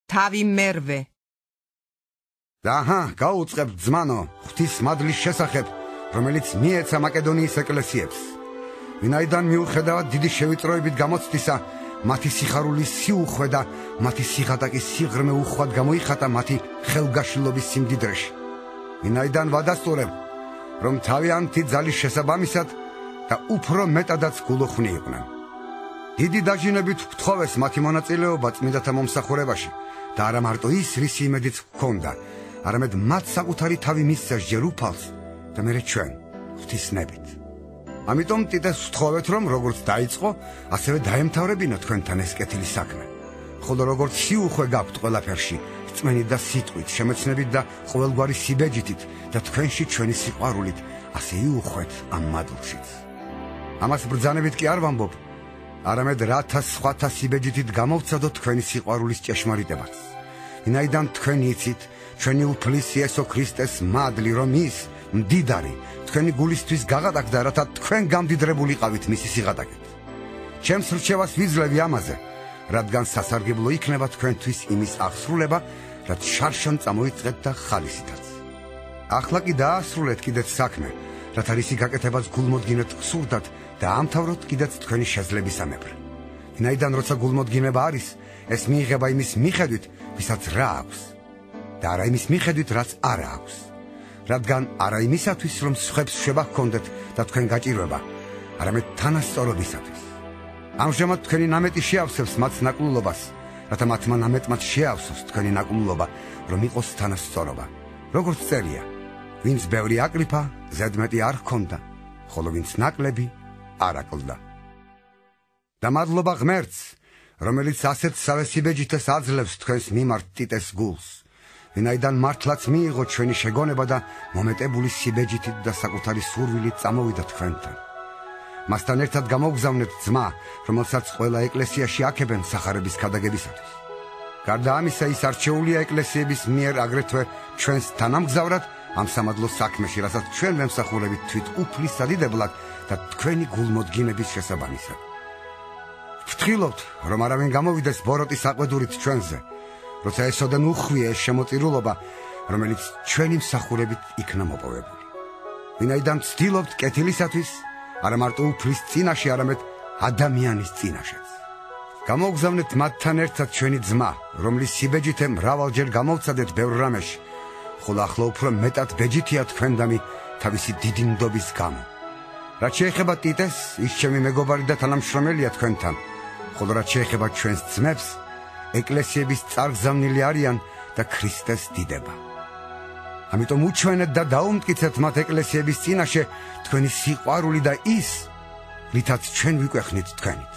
თავი მერვე. აჰა, გაუწყებ ძმანო, ღვთის მადლის შესახებ, რომელიც მიეცა მაკედონიის ეკლესიებს. ვინაიდან მიუხედავად დიდი შევიწროებით გამოცდისა, მათი სიხარულის სიუხვე და მათი სიღატაკის სიღრმე უხვად გამოიხატა მათი ხელგაშლობის სიმდიდრეში. ვინაიდან ვადასტურებ, რომ თავიანთი ძალის შესაბამისად და უფრო მეტადაც გულოხვნი იყვნენ. დიდი დაჟინებით ვთხოვეს მათი მონაწილეობა წმინდათა მომსახურებაში და არა მარტო ის, რისი იმედიც ჰქონდა, არამედ მათ საკუთარი თავი მისცეს ჯერ უფალს და მერე ჩვენ ღვთისნებით. ამიტომ ტიტეს ვთხოვეთ, რომ როგორც დაიწყო, ასევე დაემთავრებინა თქვენთან ეს კეთილი საქმე. ხოლო როგორც სიუხვე გაქვთ ყველაფერში, რწმენით და სიტყვით, შემეცნებით და ყოველგვარი სიბეჯითით და თქვენში ჩვენი სიყვარულით, ასე იუხვეთ ამ მადლშიც. ამას ბრძანებით კი არ ვამბობ, არამედ რათა სხვათა სიბეჯითით გამოვცადოთ თქვენი სიყვარულის ჭეშმარიტებაც. ვინაიდან თქვენ იცით ჩვენი უფლის იესო ქრისტეს მადლი, რომ ის მდიდარი თქვენი გულისთვის გაღატაკდა, რათა თქვენ გამდიდრებულიყავით მისი სიღატაკით. ჩემს რჩევას ვიძლევი ამაზე, რადგან სასარგებლო იქნება თქვენთვის იმის აღსრულება, რაც შარშან წამოიწყეთ და ხალისითაც. ახლა კი დაასრულეთ კიდეც საქმე, რათა რისი გაკეთებაც გულმოდგინეთ გსურდათ და ამთავროთ კიდეც თქვენი შეძლებისამებრ. ვინაიდან როცა გულმოდგინება არის, ეს მიიღება იმის მიხედვით, ვისაც რა აქვს, და არა იმის მიხედვით, რაც არა აქვს. რადგან არა იმისათვის, რომ სხვებს შვება ჰქონდეთ და თქვენ გაჭირვება, არამედ თანასწორობისათვის. ამჟამად თქვენი ნამეტი შეავსებს მათ ნაკლულობას, რათა მათმა ნამეტმაც შეავსოს თქვენი ნაკლულობა, რომ იყოს თანასწორობა. როგორც წერია, ვინც ბევრი აკრიფა, ზედმეტი არ ჰქონდა, ხოლო ვინც ნაკლები არ აკლდა. და მადლობა ღმერთს, რომელიც ასეთ სავესიბეჯითეს აძლევს თქვენს მიმართ ტიტეს გულს. ვინაიდან მართლაც მიიღო ჩვენი შეგონება და მომეტებული სიბეჯითით და საკუთარი სურვილით წამოვიდა თქვენთან. მასთან ერთად გამოგზავნეთ ძმა, რომელსაც ყველა ეკლესიაში აქებენ სახარების ქადაგებისათვის. გარდა ამისა, ის არჩეულია ეკლესიების მიერ აგრეთვე ჩვენს თანამგზავრად ამ სამადლოს საქმეში, რასაც ჩვენ ვემსახურებით თვით უფლის სადიდებლად და თქვენი გულმოდგინების შესაბამისად. ვფრთხილობთ, რომ არავინ გამოვიდეს ბოროტის აყვედურით ჩვენზე, როცა ესოდან უხვია ეს შემოწირულობა, რომელიც ჩვენი მსახურებით იქნა მოპოვებული. ვინაიდან ვცდილობთ კეთილისათვის, არა მარტო უფლის წინაშე, არამედ ადამიანის წინაშეც. გამოგზავნეთ მათთან ერთად ჩვენი ძმა, რომლის სიბეჯითე მრავალჯერ გამოვცადეთ ბევრ რამეში, ხოლო ახლა უფრო მეტად ბეჯითია თქვენდამი თავისი დიდი ნდობის გამო. რაც შეეხება ტიტეს, ის ჩემი მეგობარი და თანამშრომელია თქვენთან, ხოლო რაც შეეხება ჩვენს ძმებს, ეკლესიების წარგზავნილი არიან და ქრისტეს დიდება. ამიტომ უჩვენეთ და დაუმტკიცეთ მათ ეკლესიების წინაშე თქვენი სიყვარული და ის, რითაც ჩვენ ვიკვეხნით თქვენით.